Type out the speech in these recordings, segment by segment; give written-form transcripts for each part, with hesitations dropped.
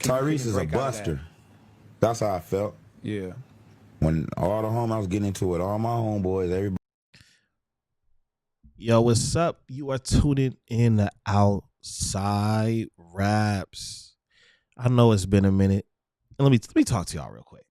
Tyrese is a buster. That's how I felt. Yeah. When all the home I was getting into it, all my homeboys, everybody. Yo, what's up? You are tuning in to Outside Raps. I know it's been a minute. And let me talk to y'all real quick.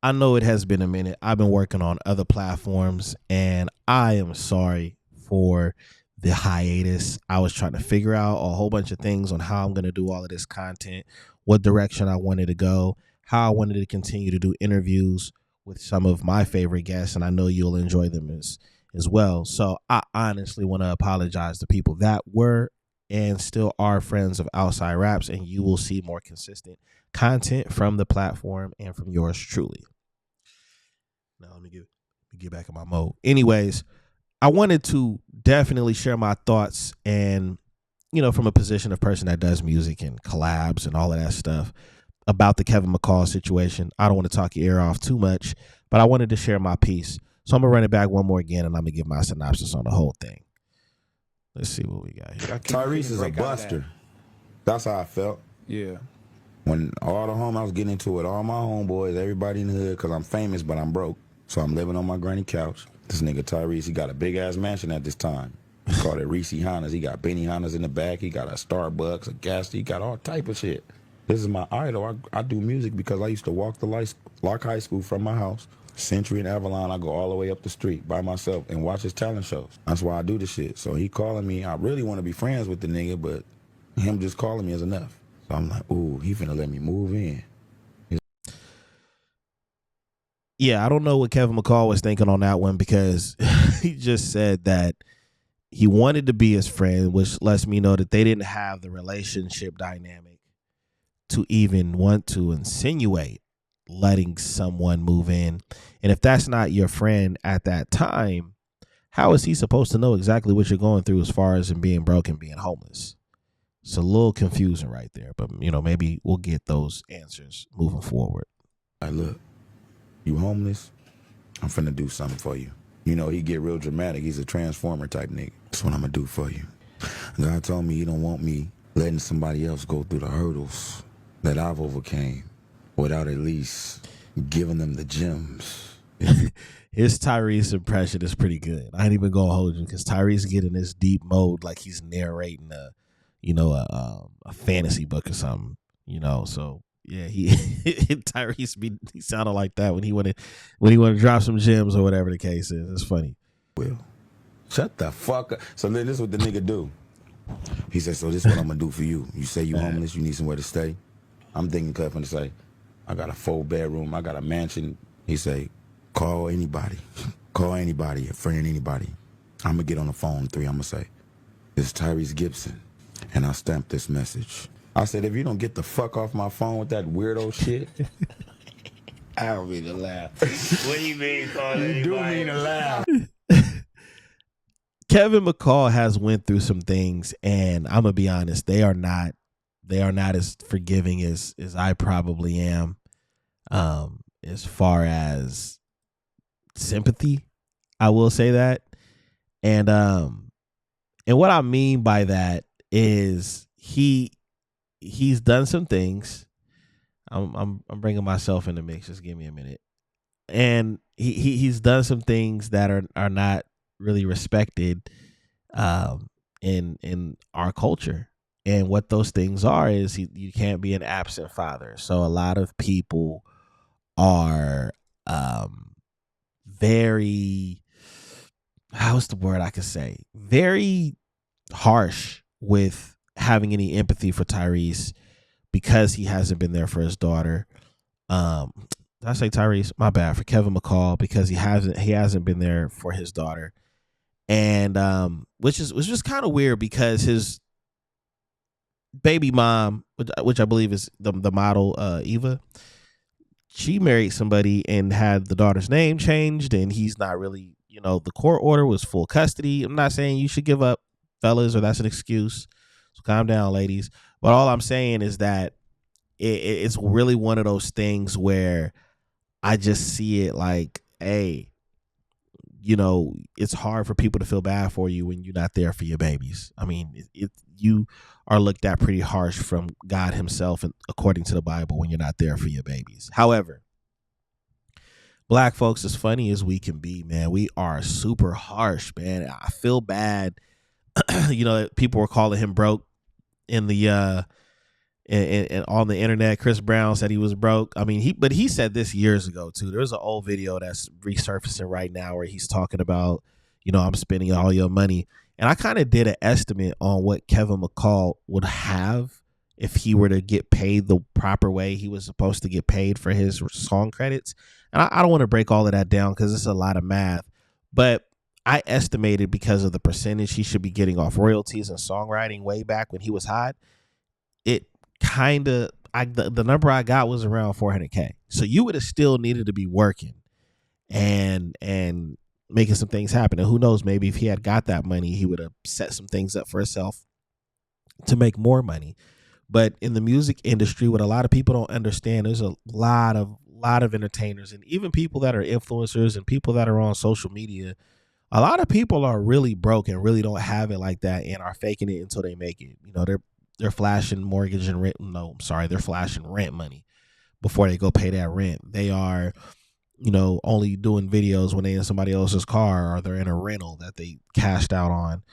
I know it has been a minute. I've been working on other platforms, and I am sorry for the hiatus. I was trying to figure out a whole bunch of things on how I'm going to do all of this content, what direction I wanted to go, how I wanted to continue to do interviews with some of my favorite guests, and I know you'll enjoy them as well. So I honestly want to apologize to people that were and still are friends of Outside Raps, and you will see more consistent content from the platform and from yours truly. Now let me get back in my mode. Anyways, I wanted to definitely share my thoughts, and from a position of person that does music and collabs and all of that stuff, about the Kevin McCall situation. I don't want to talk your ear off too much, but I wanted to share my piece. So I'm gonna run it back one more again, and I'm gonna give my synopsis on the whole thing. Let's see what we got here. Tyrese is a buster. That's how I felt. Yeah. When all the home I was getting into it, all my homeboys, everybody in the hood, because I'm famous, but I'm broke. So I'm living on my granny couch. This nigga Tyrese, he got a big-ass mansion at this time. He called it Reese Hondas. He got Benny Hondas in the back. He got a Starbucks, a gas. He got all type of shit. This is my idol. I do music because I used to walk the Lock High School from my house. Century and Avalon, I go all the way up the street by myself and watch his talent shows. That's why I do this shit. So he calling me. I really want to be friends with the nigga, but him just calling me is enough. So I'm like, ooh, he finna let me move in. Yeah, I don't know what Kevin McCall was thinking on that one, because he just said that he wanted to be his friend, which lets me know that they didn't have the relationship dynamic to even want to insinuate letting someone move in. And if that's not your friend at that time, how is he supposed to know exactly what you're going through as far as in being broke and being homeless? It's a little confusing right there, but maybe we'll get those answers moving forward. Like, look, you homeless? I'm finna do something for you. He get real dramatic. He's a transformer type nigga. That's what I'm gonna do for you. God told me he don't want me letting somebody else go through the hurdles that I've overcame without at least giving them the gems. His Tyrese impression is pretty good. I ain't even gonna hold you, because Tyrese get in this deep mode like he's narrating a fantasy book or something. So yeah, Tyrese he sounded like that when he wanted to drop some gems or whatever the case is. It's funny. Will, shut the fuck up. So then this is what the nigga do. He said, so this is what I'm gonna do for you. You say you homeless, you need somewhere to stay. I'm thinking Cliff to say, I got a 4-bedroom, I got a mansion. He say, call anybody. Call anybody, a friend, anybody. I'm gonna get on the phone 3, I'm gonna say, it's Tyrese Gibson. And I stamped this message. I said, if you don't get the fuck off my phone with that weirdo shit. I don't mean to laugh. What do you mean calling anybody? You do mean to laugh. Kevin McCall has went through some things, and I'm gonna be honest, they are not as forgiving as I probably am, as far as sympathy. I will say that, and what I mean by that is he's done some things. I'm bringing myself in the mix. Just give me a minute. And he's done some things that are not really respected in our culture. And what those things are is you can't be an absent father. So a lot of people are very, how's the word I could say? Very harsh with having any empathy for Tyrese because he hasn't been there for his daughter. Did I say Tyrese? My bad. For Kevin McCall, because he hasn't been there for his daughter. And which was kind of weird, because his baby mom, which I believe is the model Eva, she married somebody and had the daughter's name changed, and he's not really, the court order was full custody. I'm not saying you should give up, fellas, or that's an excuse. So calm down, ladies. But all I'm saying is that it's really one of those things where I just see it like, hey, you know, it's hard for people to feel bad for you when you're not there for your babies. I mean, you are looked at pretty harsh from God himself, and according to the Bible, when you're not there for your babies. However, black folks, as funny as we can be, man, we are super harsh, man. I feel bad. You know, people were calling him broke in the and on the internet. Chris Brown said he was broke. I mean, he said this years ago too. There's an old video that's resurfacing right now where he's talking about, you know, I'm spending all your money. And I kind of did an estimate on what Kevin McCall would have if he were to get paid the proper way he was supposed to get paid for his song credits. And I don't want to break all of that down because it's a lot of math, but I estimated because of the percentage he should be getting off royalties and songwriting way back when he was hot. It kind of, the number I got was around 400K. So you would have still needed to be working and making some things happen. And who knows, maybe if he had got that money, he would have set some things up for himself to make more money. But in the music industry, what a lot of people don't understand, there's a lot of entertainers and even people that are influencers and people that are on social media. A lot of people are really broke and really don't have it like that and are faking it until they make it. You know, they're flashing mortgage and rent. No, I'm sorry, they're flashing rent money before they go pay that rent. They are, you know, only doing videos when they're in somebody else's car or they're in a rental that they cashed out on.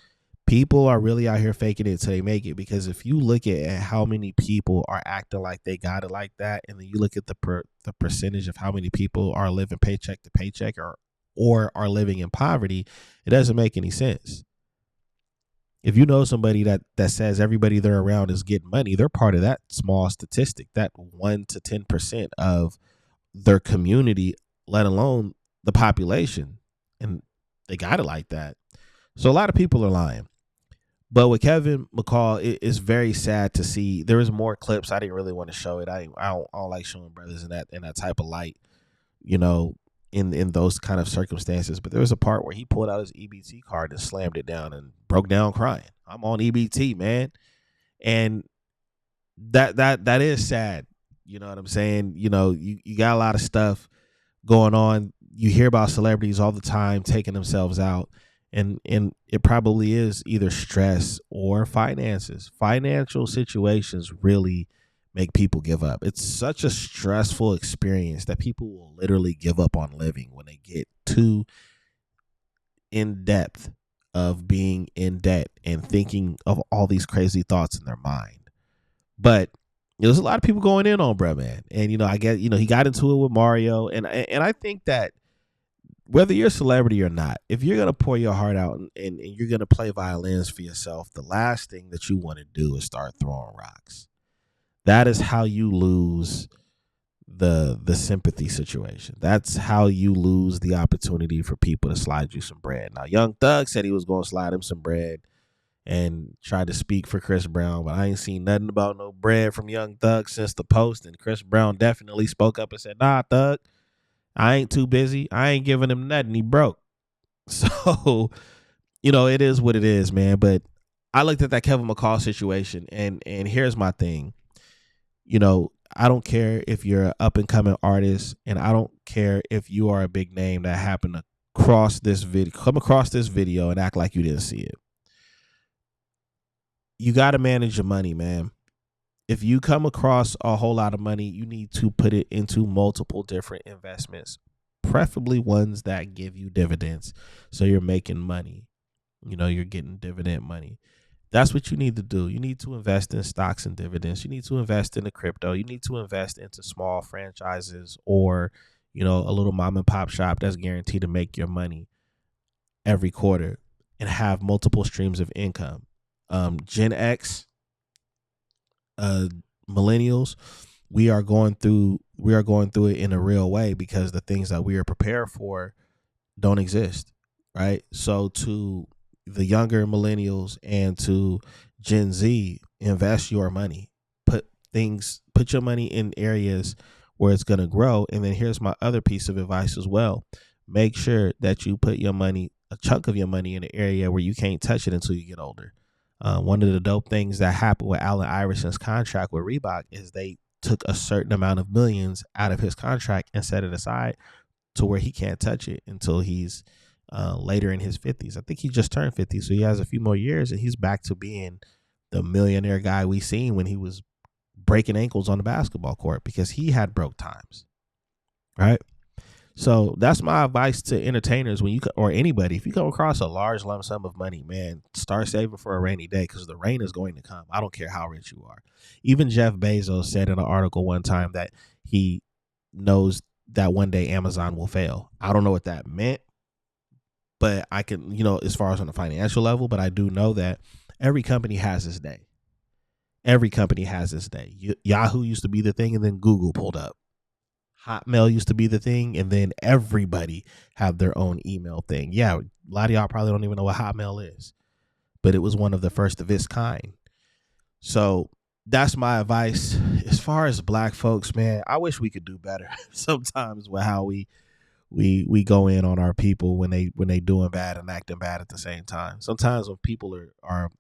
People are really out here faking it until they make it, because if you look at how many people are acting like they got it like that, and then you look at the percentage of how many people are living paycheck to paycheck or are living in poverty, it doesn't make any sense. If you know somebody that says everybody they're around is getting money, they're part of that small statistic, that 1 to 10% of their community, let alone the population. And they got it like that. So a lot of people are lying. But with Kevin McCall, it's very sad to see. There was more clips. I didn't really want to show it. I don't like showing brothers in that type of light, you know, in those kind of circumstances. But there was a part where he pulled out his EBT card and slammed it down and broke down crying. I'm on EBT, man. And that is sad. You know what I'm saying? You know, you got a lot of stuff going on. You hear about celebrities all the time taking themselves out. And it probably is either stress or finances. Financial situations really make people give up. It's such a stressful experience that people will literally give up on living when they get too in depth of being in debt and thinking of all these crazy thoughts in their mind. But there's a lot of people going in on bruh, man. And, you know, I get, you know, he got into it with Mario. And I think that whether you're a celebrity or not, if you're going to pour your heart out and you're going to play violins for yourself, the last thing that you want to do is start throwing rocks. That is how you lose the sympathy situation. That's how you lose the opportunity for people to slide you some bread. Now, Young Thug said he was going to slide him some bread and tried to speak for Chris Brown, but I ain't seen nothing about no bread from Young Thug since the post. And Chris Brown definitely spoke up and said, "Nah, Thug, I ain't too busy. I ain't giving him nothing. He broke." So, you know, it is what it is, man. But I looked at that Kevin McCall situation, and here's my thing. You know, I don't care if you're an up-and-coming artist, and I don't care if you are a big name that happened to come across this video and act like you didn't see it. You got to manage your money, man. If you come across a whole lot of money, you need to put it into multiple different investments, preferably ones that give you dividends. So you're making money. You know, you're getting dividend money. That's what you need to do. You need to invest in stocks and dividends. You need to invest in the crypto. You need to invest into small franchises or, you know, a little mom and pop shop that's guaranteed to make your money every quarter and have multiple streams of income. Gen X, millennials, we are going through it in a real way because the things that we are prepared for don't exist, right? So to the younger millennials and to Gen Z, invest your money. Put your money in areas where it's going to grow. And then here's my other piece of advice as well. Make sure that you put your money, a chunk of your money, in an area where you can't touch it until you get older. One of the dope things that happened with Allen Iverson's contract with Reebok is they took a certain amount of millions out of his contract and set it aside to where he can't touch it until he's, later in his 50s. I think he just turned 50, so he has a few more years, and he's back to being the millionaire guy we seen when he was breaking ankles on the basketball court, because he had broke times, right? So that's my advice to entertainers when or anybody. If you come across a large lump sum of money, man, start saving for a rainy day, because the rain is going to come. I don't care how rich you are. Even Jeff Bezos said in an article one time that he knows that one day Amazon will fail. I don't know what that meant, but I can, as far as on the financial level, but I do know that every company has this day. Every company has this day. Yahoo used to be the thing, and then Google pulled up. Hotmail used to be the thing, and then everybody have their own email thing. Yeah, a lot of y'all probably don't even know what Hotmail is, but it was one of the first of its kind. So that's my advice. As far as black folks, man, I wish we could do better sometimes with how we go in on our people when they doing bad and acting bad at the same time. Sometimes when people are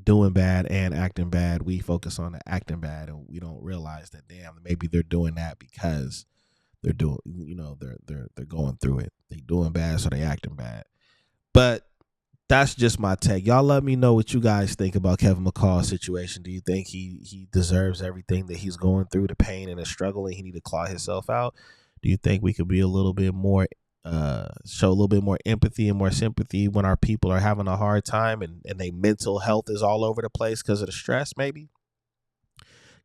doing bad and acting bad, we focus on the acting bad, and we don't realize that, damn, maybe they're doing that because they're doing, they're going through it. They doing bad, so they acting bad. But that's just my take. Y'all let me know what you guys think about Kevin McCall's situation. Do you think he deserves everything that he's going through, the pain and the struggle, and he need to claw himself out? Do you think we could be a little bit more, show a little bit more empathy and more sympathy when our people are having a hard time and their mental health is all over the place because of the stress, maybe?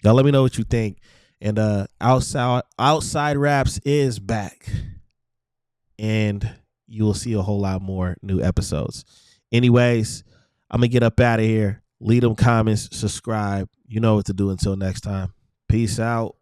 Y'all let me know what you think. And Outside Raps is back, and you will see a whole lot more new episodes. Anyways, I'm going to get up out of here. Leave them comments, subscribe. You know what to do. Until next time. Peace out.